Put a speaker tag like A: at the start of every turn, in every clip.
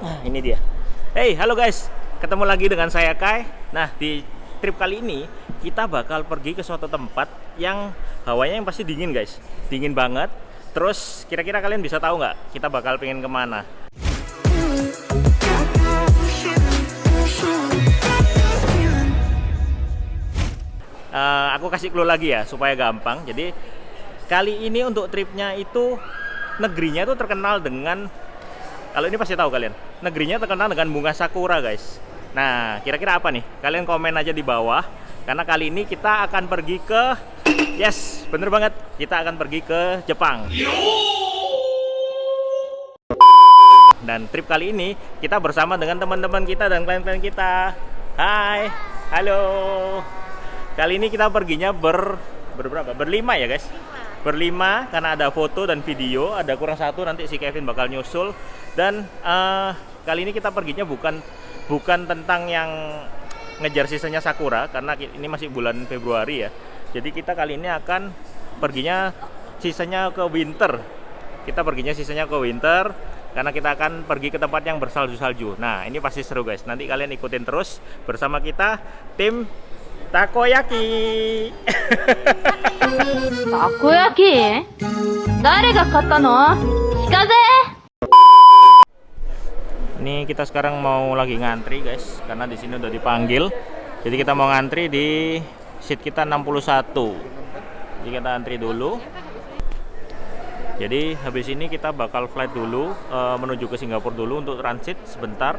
A: Nah, ini dia. Hey, halo guys. Ketemu lagi dengan saya Kai. Nah, di trip kali ini kita bakal pergi ke suatu tempat yang hawanya yang pasti dingin guys. Dingin banget. Terus kira-kira kalian bisa tahu nggak kita bakal pengen kemana? Aku kasih clue lagi ya supaya gampang. Jadi kali ini untuk tripnya itu negerinya itu terkenal dengan, kalau ini pasti tahu kalian, negerinya terkenal dengan bunga sakura guys. Nah, kira-kira apa nih? Kalian komen aja di bawah. Karena kali ini kita akan pergi ke, yes, bener banget, kita akan pergi ke Jepang. Dan trip kali ini kita bersama dengan teman-teman kita dan klien-klien kita. Hai, halo. Kali ini kita perginya berberapa? Berlima ya guys? Berlima, karena ada foto dan video. Ada kurang satu, nanti si Kevin bakal nyusul. Dan kali ini kita perginya bukan tentang yang ngejar sisanya Sakura, karena ini masih bulan Februari ya. Jadi kita kali ini akan perginya sisanya ke winter. Kita perginya sisanya ke winter karena kita akan pergi ke tempat yang bersalju-salju. Nah, ini pasti seru guys. Nanti kalian ikutin terus bersama kita tim Takoyaki.
B: Takoyaki? Dare ga katta no? Shikaze?
A: Ini kita sekarang mau lagi ngantri guys, karena di sini udah dipanggil. Jadi kita mau ngantri di seat kita 61. Jadi kita antri dulu. Jadi habis ini kita bakal flight dulu menuju ke Singapura dulu untuk transit sebentar,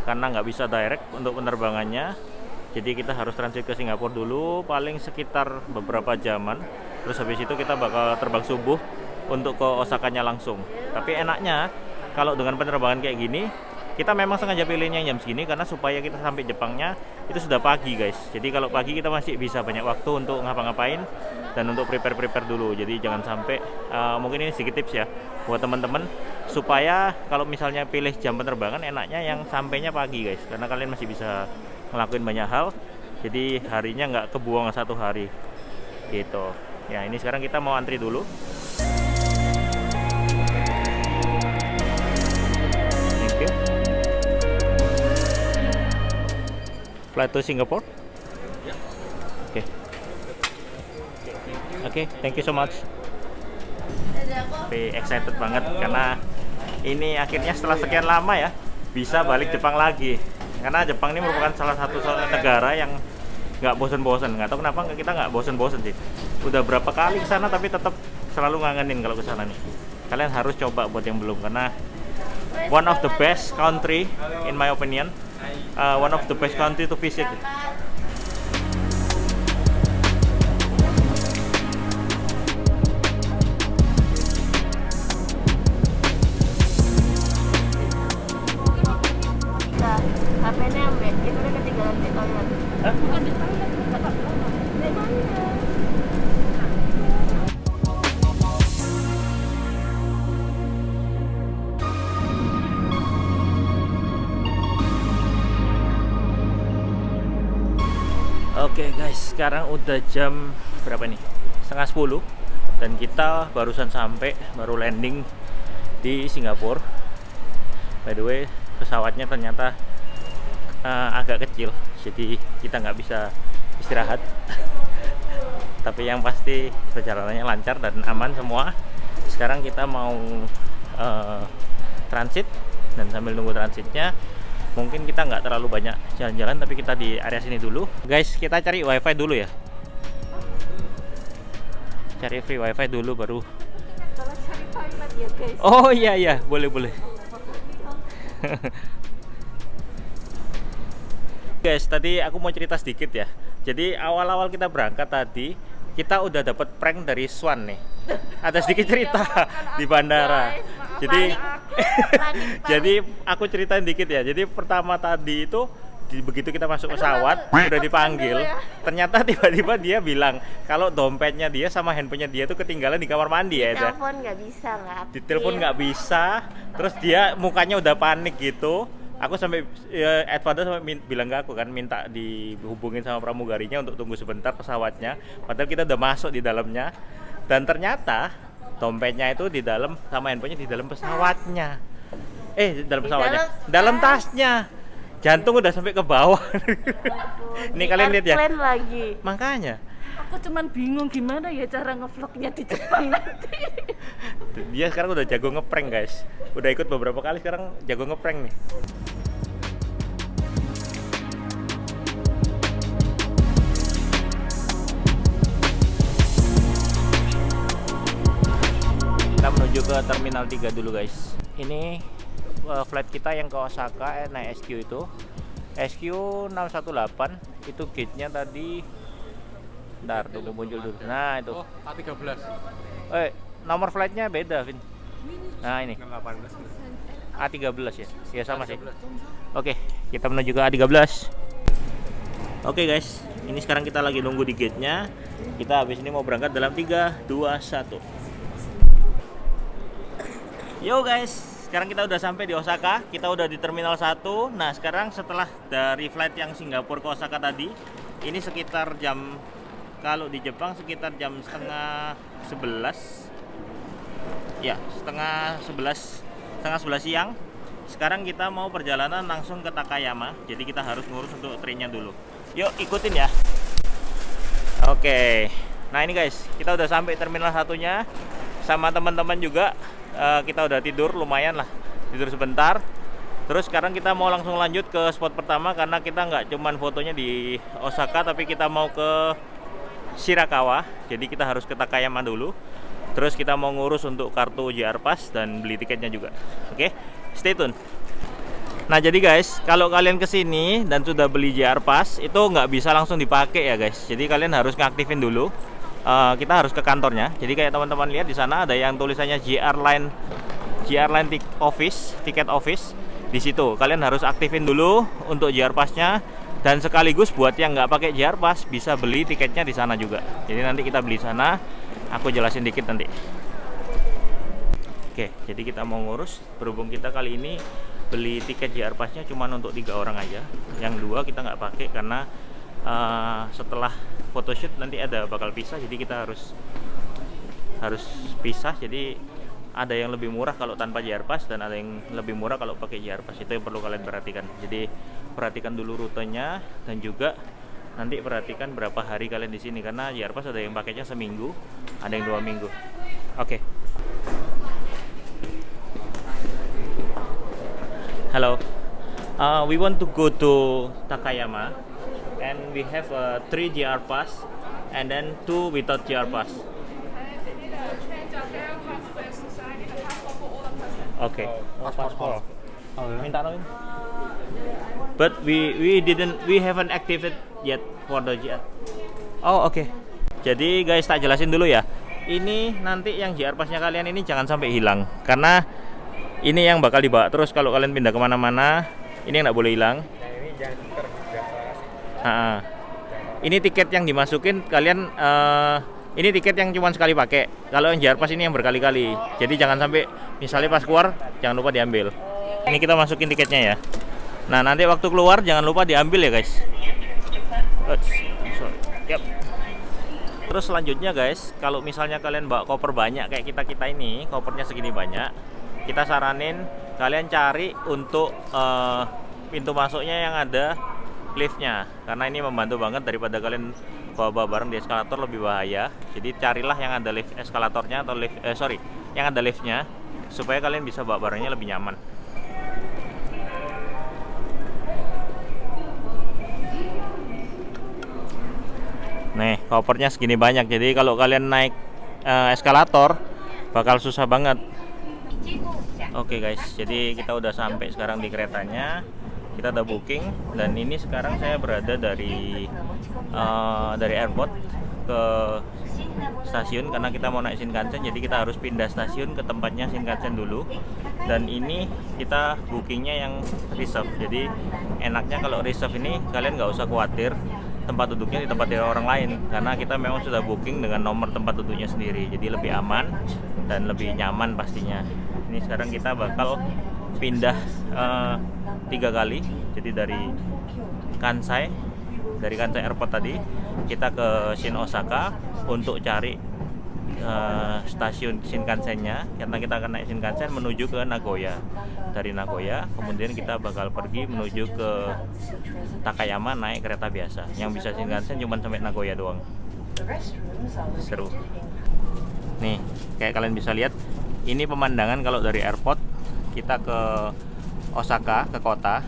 A: karena nggak bisa direct untuk penerbangannya. Jadi kita harus transit ke Singapura dulu, paling sekitar beberapa jaman. Terus habis itu kita bakal terbang subuh untuk ke Osakanya langsung. Tapi enaknya kalau dengan penerbangan kayak gini, kita memang sengaja pilihnya jam segini karena supaya kita sampai Jepangnya itu sudah pagi guys. Jadi kalau pagi kita masih bisa banyak waktu untuk ngapa-ngapain dan untuk prepare dulu. Jadi jangan sampai, mungkin ini sedikit tips ya buat teman-teman, supaya kalau misalnya pilih jam penerbangan enaknya yang sampainya pagi guys, karena kalian masih bisa ngelakuin banyak hal. Jadi harinya nggak kebuang satu hari gitu ya. Ini sekarang kita mau antri dulu. Thank you. Flight to Singapore. Oke. Oke, thank you so much. Tapi excited banget karena ini akhirnya setelah sekian lama ya bisa balik Jepang lagi. Karena Jepang ini merupakan salah satu negara yang nggak bosen-bosen. Nggak tahu kenapa kita nggak bosen-bosen sih. Udah berapa kali ke sana tapi tetap selalu ngangenin kalau ke sana nih. Kalian harus coba buat yang belum, karena one of the best country in my opinion. One of the best country to visit.
B: HP-nya ambek, itu udah ketinggalan di toilet.
A: Hah?
B: Bukan di toilet, di mana?
A: Oke guys, sekarang udah jam berapa nih? Setengah 10. Dan kita barusan sampai, baru landing di Singapura. By the way, pesawatnya ternyata agak kecil, jadi kita nggak bisa istirahat. Tapi yang pasti perjalanannya lancar dan aman semua. Sekarang kita mau transit, dan sambil nunggu transitnya mungkin kita nggak terlalu banyak jalan-jalan, tapi kita di area sini dulu guys. Kita cari wifi dulu ya, cari free wifi dulu baru.
B: Kalau cari toilet ya guys.
A: Oh iya, boleh guys. Tadi aku mau cerita sedikit ya. Jadi awal-awal kita berangkat tadi, kita udah dapat prank dari Swan nih. Ada sedikit cerita di bandara. Jadi aku ceritain dikit ya. Jadi pertama tadi itu begitu kita masuk pesawat udah dipanggil, ternyata tiba-tiba dia bilang kalau dompetnya dia sama handphonenya dia tuh ketinggalan di kamar mandi ya.
B: Telepon nggak bisa, nggak aktif.
A: Di telepon nggak bisa. Terus dia mukanya udah panik gitu. Aku sampai Edward sampai bilang ke aku kan, minta dihubungin sama pramugarinya untuk tunggu sebentar pesawatnya. Padahal kita udah masuk di dalamnya. Dan ternyata dompetnya itu di dalam sama handphonenya di dalam pesawatnya. Dalam
C: Di
A: pesawatnya.
C: dalam
A: Dalam
C: tas.
A: tasnya. Jantung udah sampai ke bawah. Ini kalian lihat ya.
C: Airplane lagi.
A: Makanya
C: Aku cuman bingung gimana ya cara ngevlognya di Jepang nanti.
A: dia sekarang udah jago ngeprank, guys. Udah ikut beberapa kali, sekarang jago ngeprank nih. Kita menuju ke Terminal 3 dulu, guys. Ini flight kita yang ke Osaka, naik SQ itu. SQ 618 itu gate-nya tadi. Bentar, tunggu muncul dulu. Nah, itu.
D: Oh, A13.
A: Nomor flight-nya beda, Vin. Nah, ini
D: 18.
A: A13 ya. Ya sama sih. Oke, kita menuju ke A13. Oke, guys. Ini sekarang kita lagi nunggu di gate-nya. Kita habis ini mau berangkat dalam 3, 2, 1. Yo guys, sekarang kita udah sampai di Osaka. Kita udah di Terminal 1. Nah, sekarang setelah dari flight yang Singapura ke Osaka tadi, ini sekitar jam, kalau di Jepang sekitar jam setengah 11. Ya, setengah 11 siang. Sekarang kita mau perjalanan langsung ke Takayama. Jadi kita harus ngurus untuk trainnya dulu. Yuk, ikutin ya. Oke. Nah, ini guys, kita udah sampai Terminal 1-nya sama teman-teman juga. Kita udah tidur lumayan lah, tidur sebentar. Terus sekarang kita mau langsung lanjut ke spot pertama, karena kita nggak cuman fotonya di Osaka, tapi kita mau ke Shirakawa. Jadi kita harus ke Takayama dulu. Terus kita mau ngurus untuk kartu JR Pass dan beli tiketnya juga. Oke, stay tune. Nah, jadi guys, kalau kalian kesini dan sudah beli JR Pass, itu nggak bisa langsung dipakai ya guys. Jadi kalian harus ngaktifin dulu. Kita harus ke kantornya. Jadi kayak teman-teman lihat di sana ada yang tulisannya JR Line Ticket Office. Di situ kalian harus aktifin dulu untuk JR Pass-nya, dan sekaligus buat yang nggak pakai JR Pass bisa beli tiketnya di sana juga. Jadi nanti kita beli sana. Aku jelasin dikit nanti. Oke, jadi kita mau ngurus. Berhubung kita kali ini beli tiket JR Pass-nya cuma untuk 3 orang aja. Yang 2 kita nggak pakai karena setelah photoshoot nanti ada bakal pisah, jadi kita harus pisah. Jadi ada yang lebih murah kalau tanpa JR Pass dan ada yang lebih murah kalau pakai JR Pass. Itu yang perlu kalian perhatikan. Jadi perhatikan dulu rutenya, dan juga nanti perhatikan berapa hari kalian di sini, karena JR Pass ada yang pakainya seminggu, ada yang 2 minggu. Oke. Hello. We want to go to Takayama. And we have 3 JR Pass and then 2 without JR Pass. Okay.
D: Paspor.
A: Minta noin. But we haven't activated yet for the JR. Oh, oke. Jadi guys, tak jelasin dulu ya. Ini nanti yang JR Pass-nya kalian ini jangan sampai hilang, karena ini yang bakal dibawa terus kalau kalian pindah kemana-mana. Ini yang nggak boleh hilang.
D: Ini jangan
A: Ini tiket yang dimasukin kalian, ini tiket yang cuma sekali pakai. Kalau yang JR Pass ini yang berkali-kali. Jadi jangan sampai misalnya pas keluar jangan lupa diambil. Ini kita masukin tiketnya ya. Nah, nanti waktu keluar jangan lupa diambil ya guys. Yep. Terus selanjutnya guys, kalau misalnya kalian bawa koper banyak kayak kita ini, kopernya segini banyak, kita saranin kalian cari untuk pintu masuknya yang ada liftnya, karena ini membantu banget daripada kalian bawa barang di eskalator, lebih bahaya. Jadi carilah yang ada lift eskalatornya atau yang ada liftnya, supaya kalian bisa bawa barangnya lebih nyaman. Nih, kopernya segini banyak, jadi kalau kalian naik eskalator bakal susah banget. Oke guys, jadi kita udah sampai sekarang di keretanya. Kita udah booking, dan ini sekarang saya berada dari airport ke stasiun karena kita mau naik Shinkansen. Jadi kita harus pindah stasiun ke tempatnya Shinkansen dulu. Dan ini kita bookingnya yang reserve. Jadi enaknya kalau reserve ini kalian nggak usah khawatir tempat duduknya di tempat orang lain, karena kita memang sudah booking dengan nomor tempat duduknya sendiri. Jadi lebih aman dan lebih nyaman pastinya. Ini sekarang kita bakal pindah 3 kali. Jadi dari Kansai Airport tadi kita ke Shin Osaka untuk cari stasiun Shinkansen-nya, karena kita akan naik Shinkansen menuju ke Nagoya. Dari Nagoya kemudian kita bakal pergi menuju ke Takayama naik kereta biasa. Yang bisa Shinkansen cuma sampai Nagoya doang. Seru. Nih, kayak kalian bisa lihat, ini pemandangan kalau dari airport kita ke Osaka, ke kota.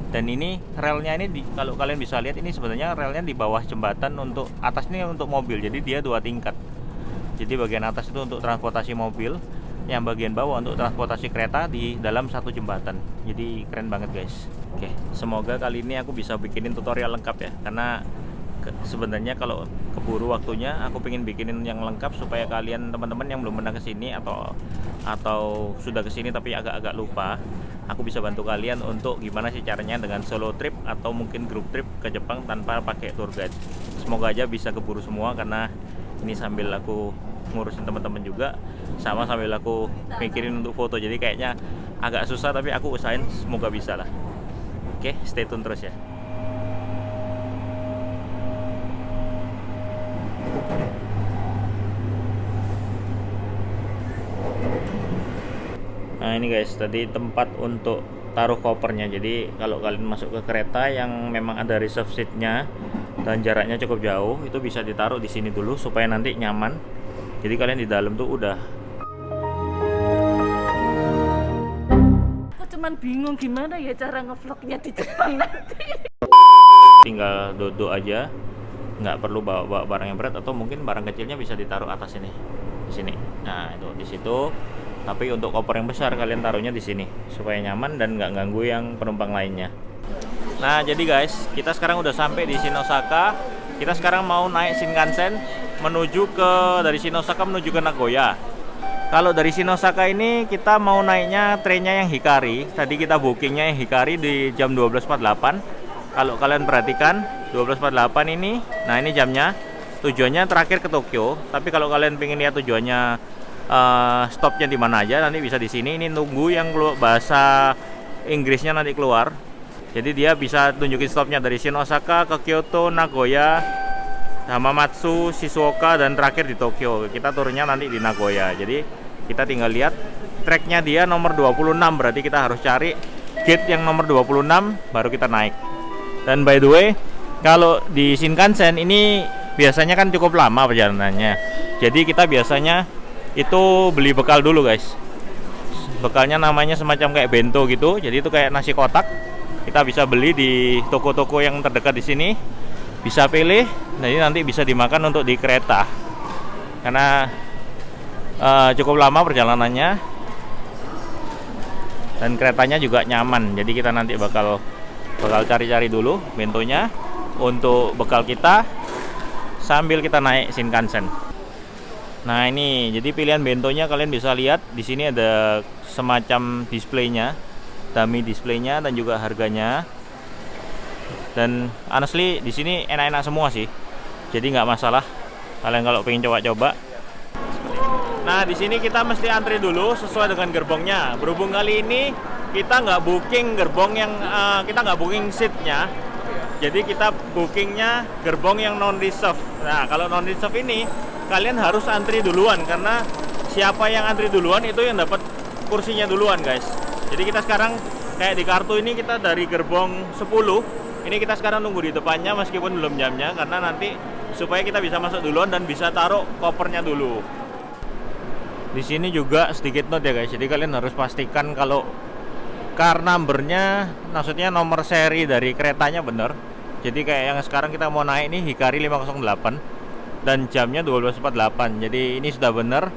A: Dan ini relnya ini kalau kalian bisa lihat, ini sebenarnya relnya di bawah jembatan, untuk atas ini untuk mobil, jadi dia 2 tingkat. Jadi bagian atas itu untuk transportasi mobil, yang bagian bawah untuk transportasi kereta di dalam satu jembatan. Jadi keren banget guys. Oke, semoga kali ini aku bisa bikinin tutorial lengkap ya, karena sebenarnya kalau keburu waktunya aku pengen bikinin yang lengkap supaya kalian teman-teman yang belum pernah kesini atau sudah kesini tapi agak-agak lupa, aku bisa bantu kalian untuk gimana sih caranya dengan solo trip atau mungkin group trip ke Jepang tanpa pakai tour guide. Semoga aja bisa keburu semua, karena ini sambil aku ngurusin teman-teman juga, sama sambil aku mikirin untuk foto, jadi kayaknya agak susah, tapi aku usahain semoga bisa lah. Oke, stay tune terus ya. Nah ini guys, tadi tempat untuk taruh kopernya. Jadi kalau kalian masuk ke kereta yang memang ada reserve seatnya dan jaraknya cukup jauh, itu bisa ditaruh di sini dulu supaya nanti nyaman. Jadi kalian di dalam tuh udah.
C: Aku cuman bingung gimana ya cara ngevlognya di Jepang nanti.
A: Tinggal duduk aja, nggak perlu bawa barang yang berat, atau mungkin barang kecilnya bisa ditaruh atas ini, di sini. Nah itu di situ. Tapi untuk koper yang besar kalian taruhnya di sini supaya nyaman dan nggak ganggu yang penumpang lainnya. Nah jadi guys, kita sekarang udah sampai di Shinosaka. Kita sekarang mau naik Shinkansen dari Shinosaka menuju ke Nagoya. Kalau dari Shinosaka ini kita mau naiknya trennya yang Hikari. Tadi kita bookingnya yang Hikari di jam 12.48. Kalau kalian perhatikan 12.48 ini, nah ini jamnya. Tujuannya terakhir ke Tokyo. Tapi kalau kalian pengen lihat tujuannya stopnya di mana aja, nanti bisa di sini. Ini nunggu yang bahasa Inggrisnya nanti keluar. Jadi dia bisa tunjukin stopnya dari Shinosaka ke Kyoto, Nagoya, Hamamatsu, Shizuoka, dan terakhir di Tokyo. Kita turunnya nanti di Nagoya. Jadi kita tinggal lihat tracknya, dia nomor 26, berarti kita harus cari gate yang nomor 26 baru kita naik. Dan by the way, kalau di Shinkansen ini biasanya kan cukup lama perjalanannya. Jadi kita biasanya itu beli bekal dulu guys. Bekalnya namanya semacam kayak bento gitu. Jadi itu kayak nasi kotak. Kita bisa beli di toko-toko yang terdekat di sini. Bisa pilih. Jadi nanti bisa dimakan untuk di kereta. Karena cukup lama perjalanannya. Dan keretanya juga nyaman. Jadi kita nanti bakal cari-cari dulu bentonya untuk bekal kita sambil kita naik Shinkansen. Nah ini, jadi pilihan bentonya kalian bisa lihat di sini ada semacam displaynya, dummy displaynya dan juga harganya. Dan honestly di sini enak-enak semua sih, jadi nggak masalah kalian kalau pengen coba-coba. Nah di sini kita mesti antri dulu sesuai dengan gerbongnya. Berhubung kali ini kita nggak booking gerbong yang kita nggak booking seatnya, jadi kita bookingnya gerbong yang non reserve. Nah kalau non reserve ini kalian harus antri duluan, karena siapa yang antri duluan itu yang dapat kursinya duluan guys. Jadi kita sekarang kayak di kartu ini kita dari gerbong 10, ini kita sekarang nunggu di depannya meskipun belum jamnya, karena nanti supaya kita bisa masuk duluan dan bisa taruh kopernya dulu. Di sini juga sedikit note ya guys, jadi kalian harus pastikan kalau car numbernya, maksudnya nomor seri dari keretanya bener. Jadi kayak yang sekarang kita mau naik nih Hikari 508 dan jamnya 12.48. Jadi ini sudah benar.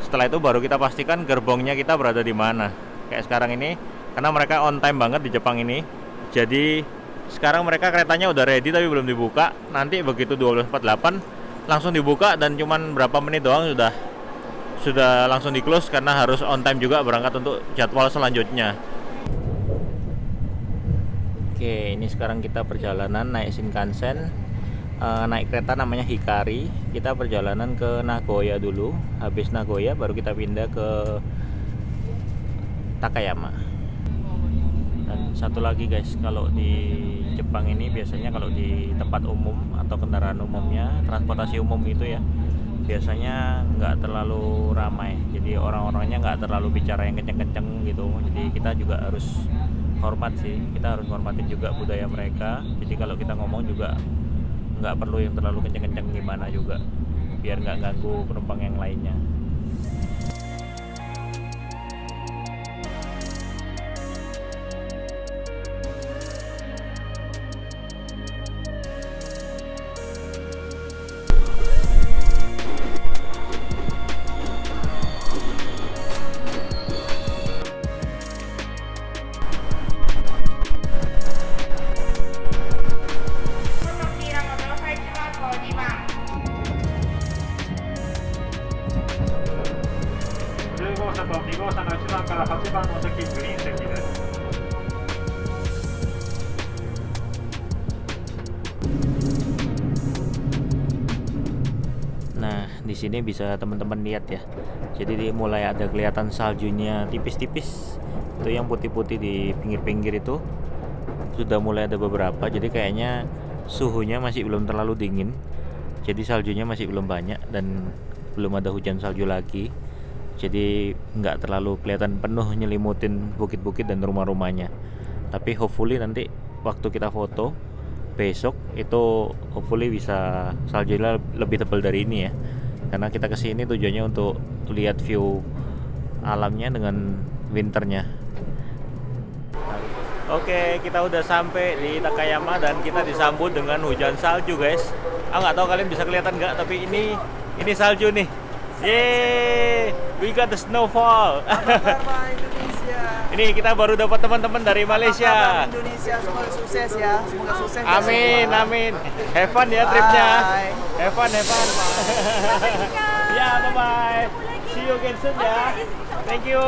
A: Setelah itu baru kita pastikan gerbongnya kita berada di mana. Kayak sekarang ini, karena mereka on time banget di Jepang ini. Jadi sekarang mereka keretanya udah ready tapi belum dibuka. Nanti begitu 12.48 langsung dibuka, dan cuman berapa menit doang sudah langsung di close, karena harus on time juga berangkat untuk jadwal selanjutnya. Oke, ini sekarang kita perjalanan naik Shinkansen. Naik kereta namanya Hikari. Kita perjalanan ke Nagoya dulu. Habis Nagoya baru kita pindah ke Takayama. Dan satu lagi guys, kalau di Jepang ini biasanya kalau di tempat umum atau kendaraan umumnya, transportasi umum itu ya, biasanya nggak terlalu ramai, jadi orang-orangnya nggak terlalu bicara yang kenceng-kenceng gitu. Jadi kita juga harus hormat sih, kita harus hormatin juga budaya mereka. Jadi kalau kita ngomong juga nggak perlu yang terlalu kenceng-kenceng gimana juga, biar nggak ganggu penumpang yang lainnya. Nah, di sini bisa teman-teman lihat ya. Jadi mulai ada kelihatan saljunya tipis-tipis. Itu yang putih-putih di pinggir-pinggir itu sudah mulai ada beberapa. Jadi kayaknya suhunya masih belum terlalu dingin. Jadi saljunya masih belum banyak dan belum ada hujan salju lagi. Jadi nggak terlalu kelihatan penuh nyelimutin bukit-bukit dan rumah-rumahnya. Tapi hopefully nanti waktu kita foto besok itu hopefully bisa saljunya lebih tebal dari ini ya. Karena kita kesini tujuannya untuk lihat view alamnya dengan winternya. Oke, kita udah sampai di Takayama dan kita disambut dengan hujan salju guys. Nggak tahu kalian bisa kelihatan nggak, tapi ini salju nih. Yeay, we got the snowfall.
E: Indonesia.
A: Ini kita baru dapat teman-teman dari Malaysia.
E: Indonesia, semoga sukses ya. Semoga sukses.
A: Amin, amin. Have fun ya tripnya.
E: Bye.
A: Have fun. Ya, bye bye. See you again soon ya. Thank you.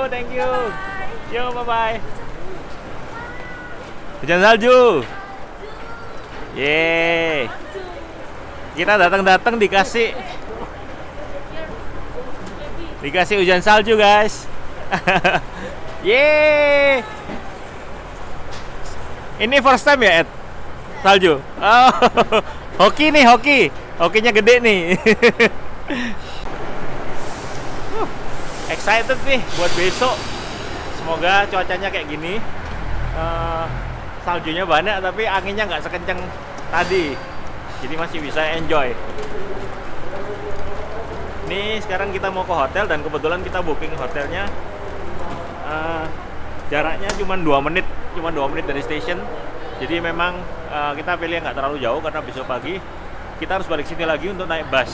A: Yo, bye bye. Hujan salju. Yeay. Kita datang dikasih hujan salju guys. Yeay. Ini first time ya Ed? Salju? Oh, hokinya gede nih. Excited nih buat besok. Semoga cuacanya kayak gini. Saljunya banyak tapi anginnya nggak sekencang tadi. Jadi masih bisa enjoy. Ini sekarang kita mau ke hotel dan kebetulan kita booking hotelnya jaraknya cuma 2 menit dari station. Jadi memang kita pilih yang nggak terlalu jauh karena besok pagi kita harus balik sini lagi untuk naik bus.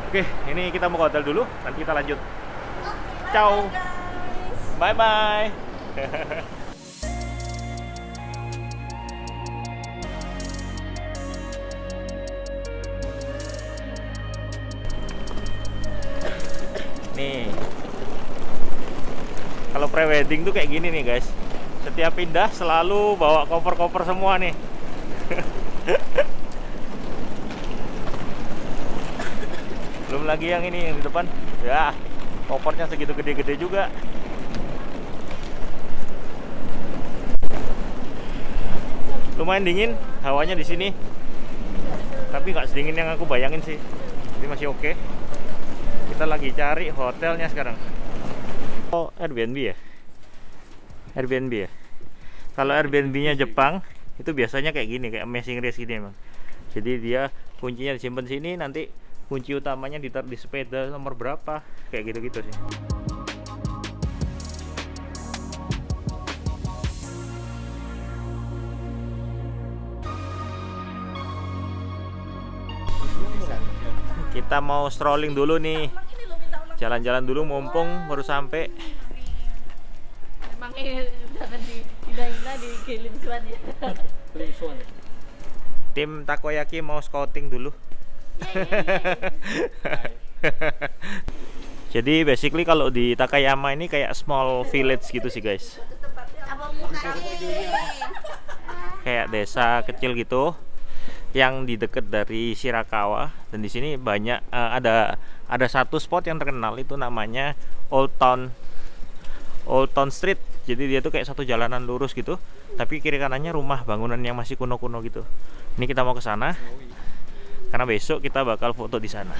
A: Oke, ini kita mau ke hotel dulu, nanti kita lanjut. Ciao, bye bye. Nih, kalau pre-wedding tuh kayak gini nih guys. Setiap pindah selalu bawa koper-koper semua nih. Belum lagi yang ini yang di depan. Ya, kopernya segitu gede-gede juga. Lumayan dingin hawanya di sini. Tapi nggak sedingin yang aku bayangin sih. Jadi masih oke. Kita lagi cari hotelnya sekarang. Oh, Airbnb ya? Airbnb ya? Kalau Airbnb-nya Jepang itu biasanya kayak gini, kayak amazing race gini emang. Jadi dia kuncinya disimpan sini, nanti kunci utamanya ditaruh di sepeda nomor berapa, kayak gitu-gitu sih. Kita mau strolling dulu nih, jalan-jalan dulu mumpung baru sampai.
C: Emang jangan dihina-hina di Gelimsuan ya.
A: Tim takoyaki mau scouting dulu. Jadi basically kalau di Takayama ini kayak small village gitu sih guys. Kayak desa kecil gitu yang di dekat dari Shirakawa, dan di sini banyak ada satu spot yang terkenal itu namanya Old Town Street. Jadi dia tuh kayak satu jalanan lurus gitu, tapi kiri kanannya rumah bangunan yang masih kuno-kuno gitu. Ini kita mau ke sana karena besok kita bakal foto di sana.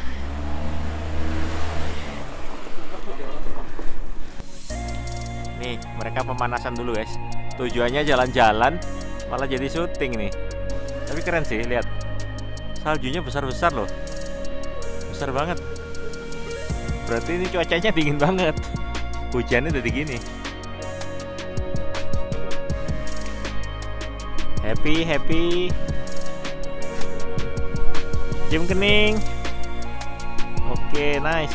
A: Nih, mereka pemanasan dulu guys. Tujuannya jalan-jalan, malah jadi syuting nih. Tapi keren sih, lihat. Saljunya besar-besar loh. Besar banget. Berarti ini cuacanya dingin banget. Hujannya jadi gini. Happy. Cium kening. Oke, nice.